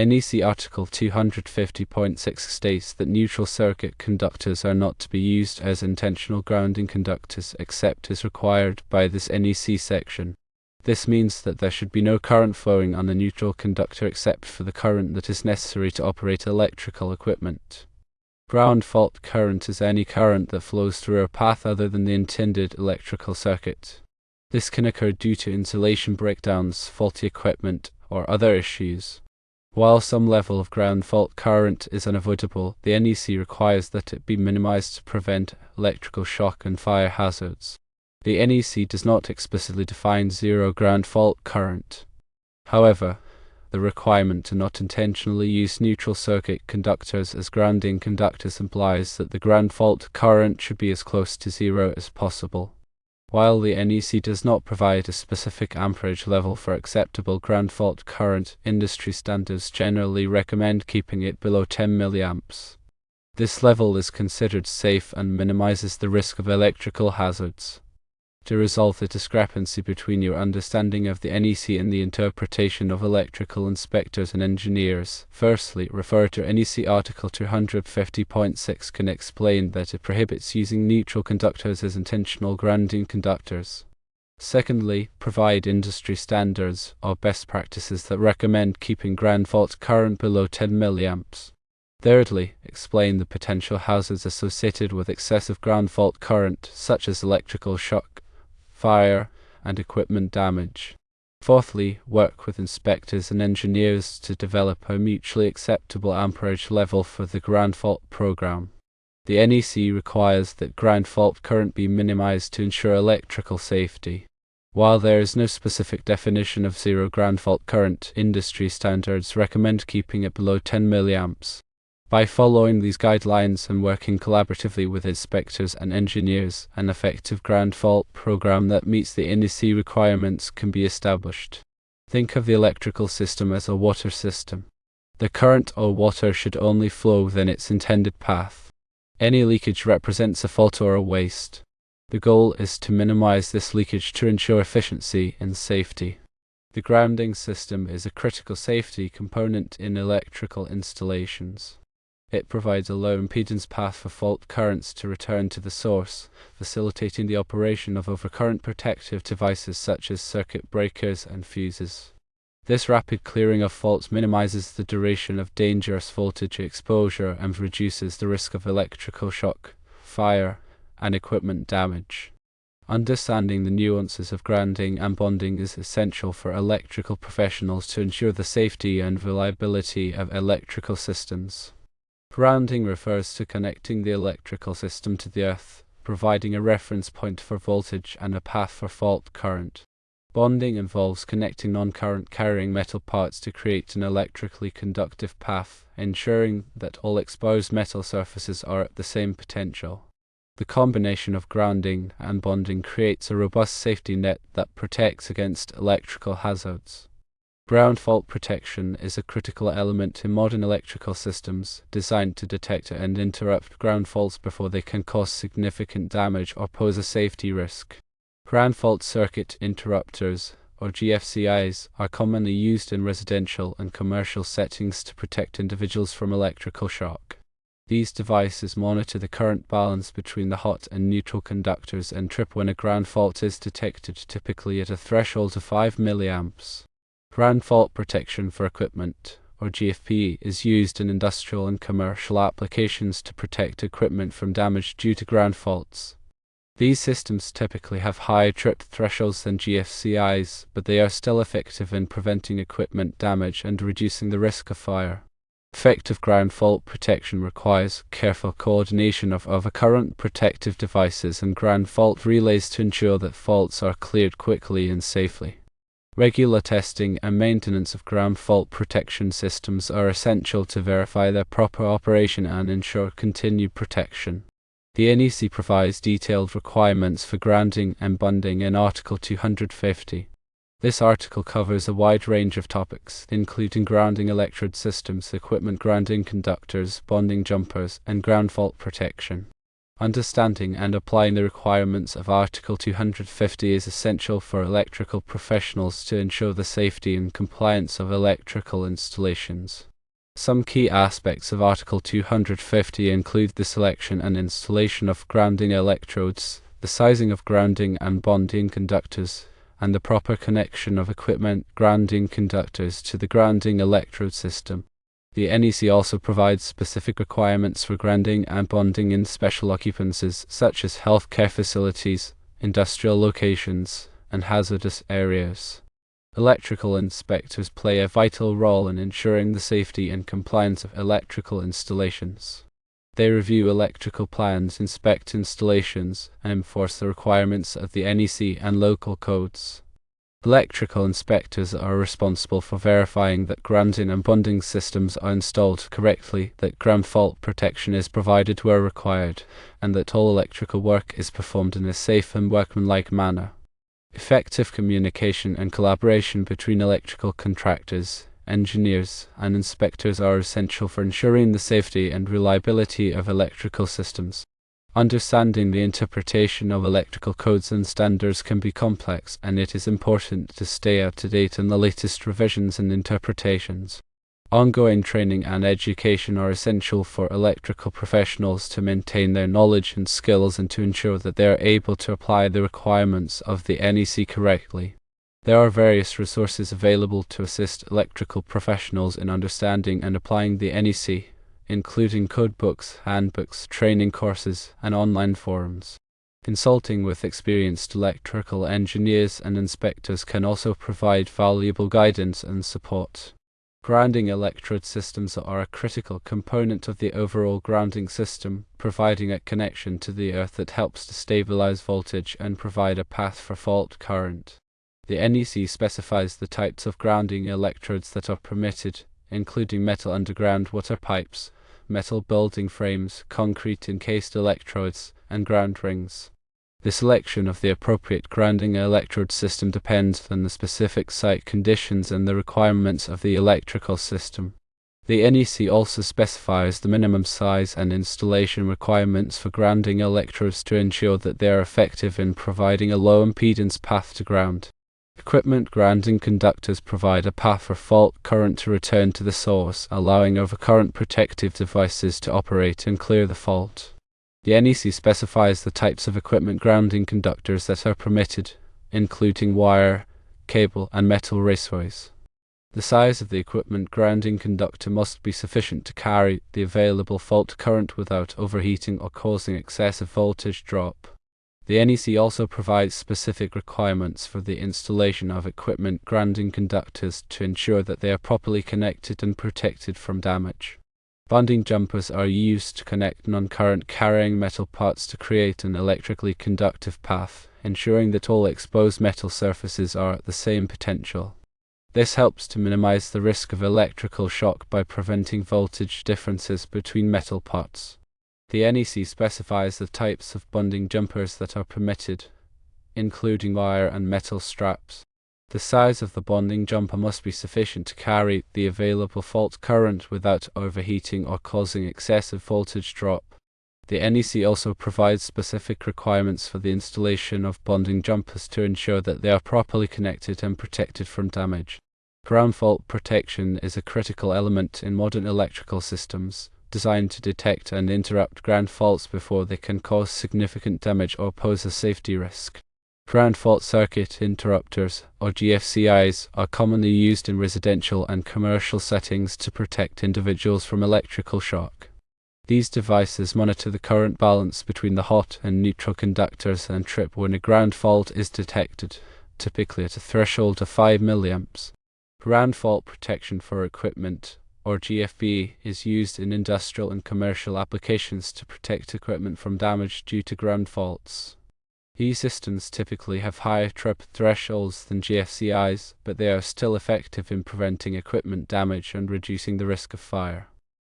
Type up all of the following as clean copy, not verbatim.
NEC Article 250.6 states that neutral circuit conductors are not to be used as intentional grounding conductors except as required by this NEC section. This means that there should be no current flowing on a neutral conductor except for the current that is necessary to operate electrical equipment. Ground fault current is any current that flows through a path other than the intended electrical circuit. This can occur due to insulation breakdowns, faulty equipment, or other issues. While some level of ground fault current is unavoidable, the NEC requires that it be minimized to prevent electrical shock and fire hazards. The NEC does not explicitly define zero ground fault current. However, the requirement to not intentionally use neutral circuit conductors as grounding conductors implies that the ground fault current should be as close to zero as possible. While the NEC does not provide a specific amperage level for acceptable ground fault current, industry standards generally recommend keeping it below 10 mA. This level is considered safe and minimizes the risk of electrical hazards. To resolve the discrepancy between your understanding of the NEC and the interpretation of electrical inspectors and engineers, firstly, refer to NEC Article 250.6 can explain that it prohibits using neutral conductors as intentional grounding conductors. Secondly, provide industry standards or best practices that recommend keeping ground fault current below 10 mA. Thirdly, explain the potential hazards associated with excessive ground fault current, such as electrical shock, fire, and equipment damage. Fourthly, work with inspectors and engineers to develop a mutually acceptable amperage level for the ground fault program. The NEC requires that ground fault current be minimized to ensure electrical safety. While there is no specific definition of zero ground fault current, industry standards recommend keeping it below 10 mA. By following these guidelines and working collaboratively with inspectors and engineers, an effective ground fault program that meets the NEC requirements can be established. Think of the electrical system as a water system. The current or water should only flow within its intended path. Any leakage represents a fault or a waste. The goal is to minimize this leakage to ensure efficiency and safety. The grounding system is a critical safety component in electrical installations. It provides a low impedance path for fault currents to return to the source, facilitating the operation of overcurrent protective devices such as circuit breakers and fuses. This rapid clearing of faults minimizes the duration of dangerous voltage exposure and reduces the risk of electrical shock, fire, and equipment damage. Understanding the nuances of grounding and bonding is essential for electrical professionals to ensure the safety and reliability of electrical systems. Grounding refers to connecting the electrical system to the earth, providing a reference point for voltage and a path for fault current. Bonding involves connecting non-current carrying metal parts to create an electrically conductive path, ensuring that all exposed metal surfaces are at the same potential. The combination of grounding and bonding creates a robust safety net that protects against electrical hazards. Ground fault protection is a critical element in modern electrical systems, designed to detect and interrupt ground faults before they can cause significant damage or pose a safety risk. Ground fault circuit interrupters, or GFCIs, are commonly used in residential and commercial settings to protect individuals from electrical shock. These devices monitor the current balance between the hot and neutral conductors and trip when a ground fault is detected, typically at a threshold of 5 mA. Ground fault protection for equipment, or GFP, is used in industrial and commercial applications to protect equipment from damage due to ground faults. These systems typically have higher trip thresholds than GFCIs, but they are still effective in preventing equipment damage and reducing the risk of fire. Effective ground fault protection requires careful coordination of overcurrent protective devices and ground fault relays to ensure that faults are cleared quickly and safely. Regular testing and maintenance of ground fault protection systems are essential to verify their proper operation and ensure continued protection. The NEC provides detailed requirements for grounding and bonding in Article 250. This article covers a wide range of topics, including grounding electrode systems, equipment grounding conductors, bonding jumpers, and ground fault protection. Understanding and applying the requirements of Article 250 is essential for electrical professionals to ensure the safety and compliance of electrical installations. Some key aspects of Article 250 include the selection and installation of grounding electrodes, the sizing of grounding and bonding conductors, and the proper connection of equipment grounding conductors to the grounding electrode system. The NEC also provides specific requirements for grounding and bonding in special occupancies such as healthcare facilities, industrial locations, and hazardous areas. Electrical inspectors play a vital role in ensuring the safety and compliance of electrical installations. They review electrical plans, inspect installations, and enforce the requirements of the NEC and local codes. Electrical inspectors are responsible for verifying that grounding and bonding systems are installed correctly, that ground fault protection is provided where required, and that all electrical work is performed in a safe and workmanlike manner. Effective communication and collaboration between electrical contractors, engineers, and inspectors are essential for ensuring the safety and reliability of electrical systems. Understanding the interpretation of electrical codes and standards can be complex, and it is important to stay up to date on the latest revisions and interpretations. Ongoing training and education are essential for electrical professionals to maintain their knowledge and skills and to ensure that they are able to apply the requirements of the NEC correctly. There are various resources available to assist electrical professionals in understanding and applying the NEC, including codebooks, handbooks, training courses, and online forums. Consulting with experienced electrical engineers and inspectors can also provide valuable guidance and support. Grounding electrode systems are a critical component of the overall grounding system, providing a connection to the earth that helps to stabilize voltage and provide a path for fault current. The NEC specifies the types of grounding electrodes that are permitted, including metal underground water pipes, metal building frames, concrete encased electrodes, and ground rings. The selection of the appropriate grounding electrode system depends on the specific site conditions and the requirements of the electrical system. The NEC also specifies the minimum size and installation requirements for grounding electrodes to ensure that they are effective in providing a low impedance path to ground. Equipment grounding conductors provide a path for fault current to return to the source, allowing overcurrent protective devices to operate and clear the fault. The NEC specifies the types of equipment grounding conductors that are permitted, including wire, cable, and metal raceways. The size of the equipment grounding conductor must be sufficient to carry the available fault current without overheating or causing excessive voltage drop. The NEC also provides specific requirements for the installation of equipment grounding conductors to ensure that they are properly connected and protected from damage. Bonding jumpers are used to connect non-current carrying metal parts to create an electrically conductive path, ensuring that all exposed metal surfaces are at the same potential. This helps to minimize the risk of electrical shock by preventing voltage differences between metal parts. The NEC specifies the types of bonding jumpers that are permitted, including wire and metal straps. The size of the bonding jumper must be sufficient to carry the available fault current without overheating or causing excessive voltage drop. The NEC also provides specific requirements for the installation of bonding jumpers to ensure that they are properly connected and protected from damage. Ground fault protection is a critical element in modern electrical systems, designed to detect and interrupt ground faults before they can cause significant damage or pose a safety risk. Ground fault circuit interrupters, or GFCIs, are commonly used in residential and commercial settings to protect individuals from electrical shock. These devices monitor the current balance between the hot and neutral conductors and trip when a ground fault is detected, typically at a threshold of 5 mA. Ground fault protection for equipment, or GFB, is used in industrial and commercial applications to protect equipment from damage due to ground faults. These systems typically have higher trip thresholds than GFCIs, but they are still effective in preventing equipment damage and reducing the risk of fire.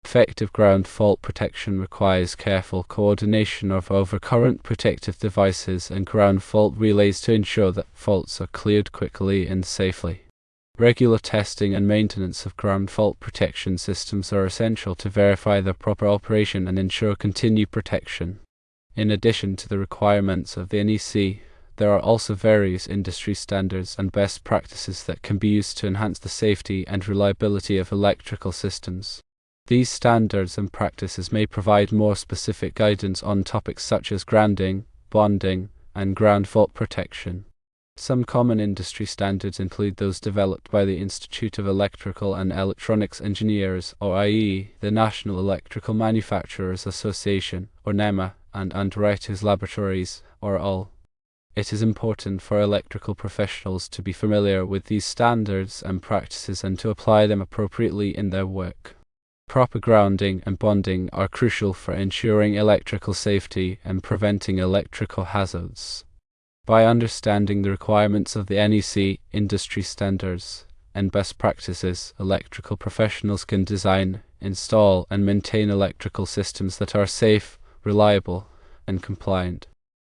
Effective ground fault protection requires careful coordination of overcurrent protective devices and ground fault relays to ensure that faults are cleared quickly and safely. Regular testing and maintenance of ground fault protection systems are essential to verify their proper operation and ensure continued protection. In addition to the requirements of the NEC, there are also various industry standards and best practices that can be used to enhance the safety and reliability of electrical systems. These standards and practices may provide more specific guidance on topics such as grounding, bonding, and ground fault protection. Some common industry standards include those developed by the Institute of Electrical and Electronics Engineers, or i.e., the National Electrical Manufacturers Association, or NEMA, and Underwriters Laboratories, or UL. It is important for electrical professionals to be familiar with these standards and practices and to apply them appropriately in their work. Proper grounding and bonding are crucial for ensuring electrical safety and preventing electrical hazards. By understanding the requirements of the NEC, industry standards, and best practices, electrical professionals can design, install, and maintain electrical systems that are safe, reliable, and compliant.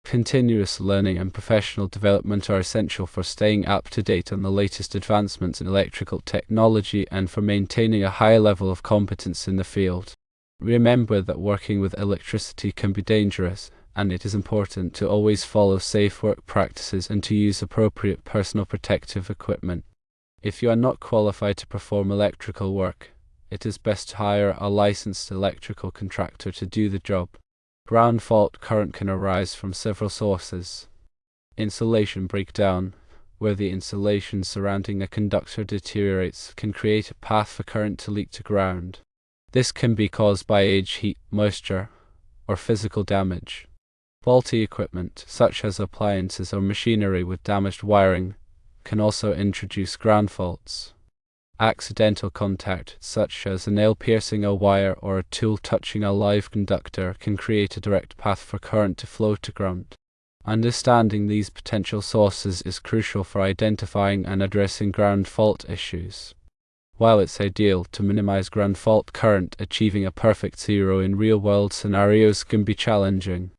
Continuous learning and professional development are essential for staying up to date on the latest advancements in electrical technology and for maintaining a high level of competence in the field. Remember that working with electricity can be dangerous, and it is important to always follow safe work practices and to use appropriate personal protective equipment. If you are not qualified to perform electrical work, it is best to hire a licensed electrical contractor to do the job. Ground fault current can arise from several sources. Insulation breakdown, where the insulation surrounding a conductor deteriorates, can create a path for current to leak to ground. This can be caused by age, heat, moisture, or physical damage. Faulty equipment, such as appliances or machinery with damaged wiring, can also introduce ground faults. Accidental contact, such as a nail piercing a wire or a tool touching a live conductor, can create a direct path for current to flow to ground. Understanding these potential sources is crucial for identifying and addressing ground fault issues. While it's ideal to minimize ground fault current, achieving a perfect zero in real-world scenarios can be challenging.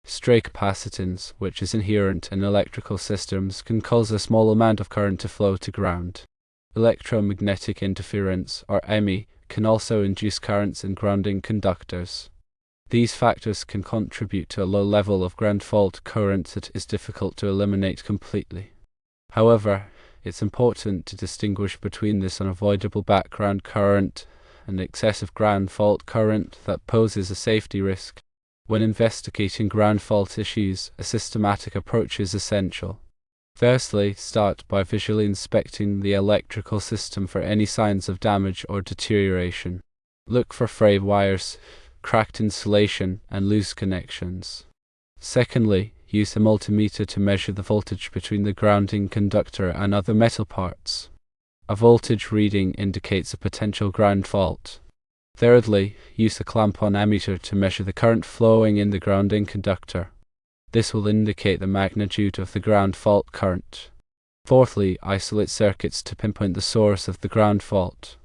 Stray capacitance, which is inherent in electrical systems, can cause a small amount of current to flow to ground. Electromagnetic interference, or EMI, can also induce currents in grounding conductors. These factors can contribute to a low level of ground fault current that is difficult to eliminate completely. However, it's important to distinguish between this unavoidable background current and excessive ground fault current that poses a safety risk. When investigating ground fault issues, a systematic approach is essential. Firstly, start by visually inspecting the electrical system for any signs of damage or deterioration. Look for frayed wires, cracked insulation, and loose connections. Secondly, use a multimeter to measure the voltage between the grounding conductor and other metal parts. A voltage reading indicates a potential ground fault. Thirdly, use a clamp-on ammeter to measure the current flowing in the grounding conductor. This will indicate the magnitude of the ground fault current. Fourthly, isolate circuits to pinpoint the source of the ground fault.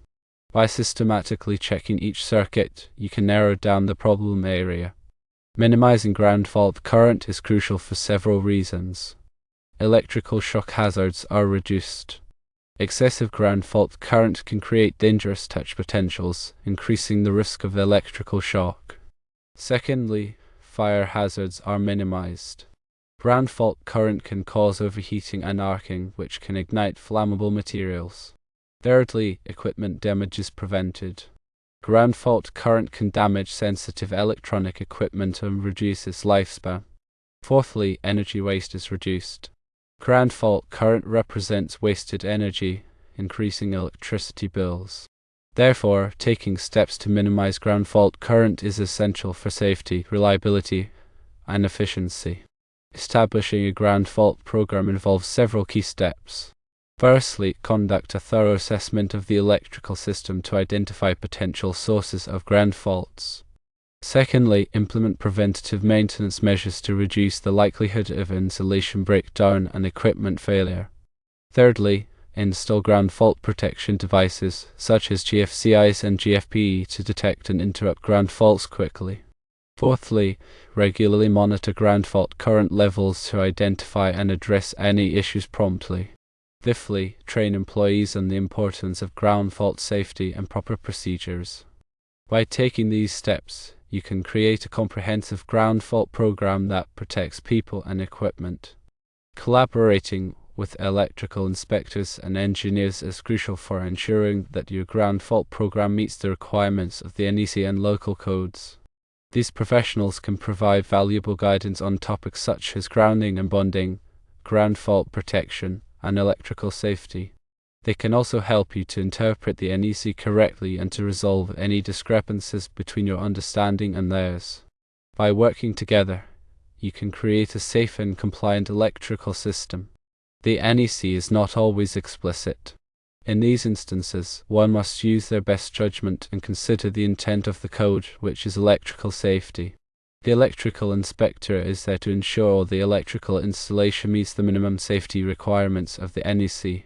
By systematically checking each circuit, you can narrow down the problem area. Minimizing ground fault current is crucial for several reasons. Electrical shock hazards are reduced. Excessive ground fault current can create dangerous touch potentials, increasing the risk of electrical shock. Secondly, fire hazards are minimized. Ground fault current can cause overheating and arcing, which can ignite flammable materials. Thirdly, equipment damage is prevented. Ground fault current can damage sensitive electronic equipment and reduce its lifespan. Fourthly, energy waste is reduced. Ground fault current represents wasted energy, increasing electricity bills. Therefore, taking steps to minimize ground fault current is essential for safety, reliability, and efficiency. Establishing a ground fault program involves several key steps. Firstly, conduct a thorough assessment of the electrical system to identify potential sources of ground faults. Secondly, implement preventative maintenance measures to reduce the likelihood of insulation breakdown and equipment failure. Thirdly, install ground fault protection devices, such as GFCIs and GFPE, to detect and interrupt ground faults quickly. Fourthly, regularly monitor ground fault current levels to identify and address any issues promptly. Fifthly, train employees on the importance of ground fault safety and proper procedures. By taking these steps, you can create a comprehensive ground fault program that protects people and equipment. Collaborating with electrical inspectors and engineers is crucial for ensuring that your ground fault program meets the requirements of the NEC and local codes. These professionals can provide valuable guidance on topics such as grounding and bonding, ground fault protection, and electrical safety. They can also help you to interpret the NEC correctly and to resolve any discrepancies between your understanding and theirs. By working together, you can create a safe and compliant electrical system. The NEC is not always explicit. In these instances, one must use their best judgment and consider the intent of the code, which is electrical safety. The electrical inspector is there to ensure the electrical installation meets the minimum safety requirements of the NEC.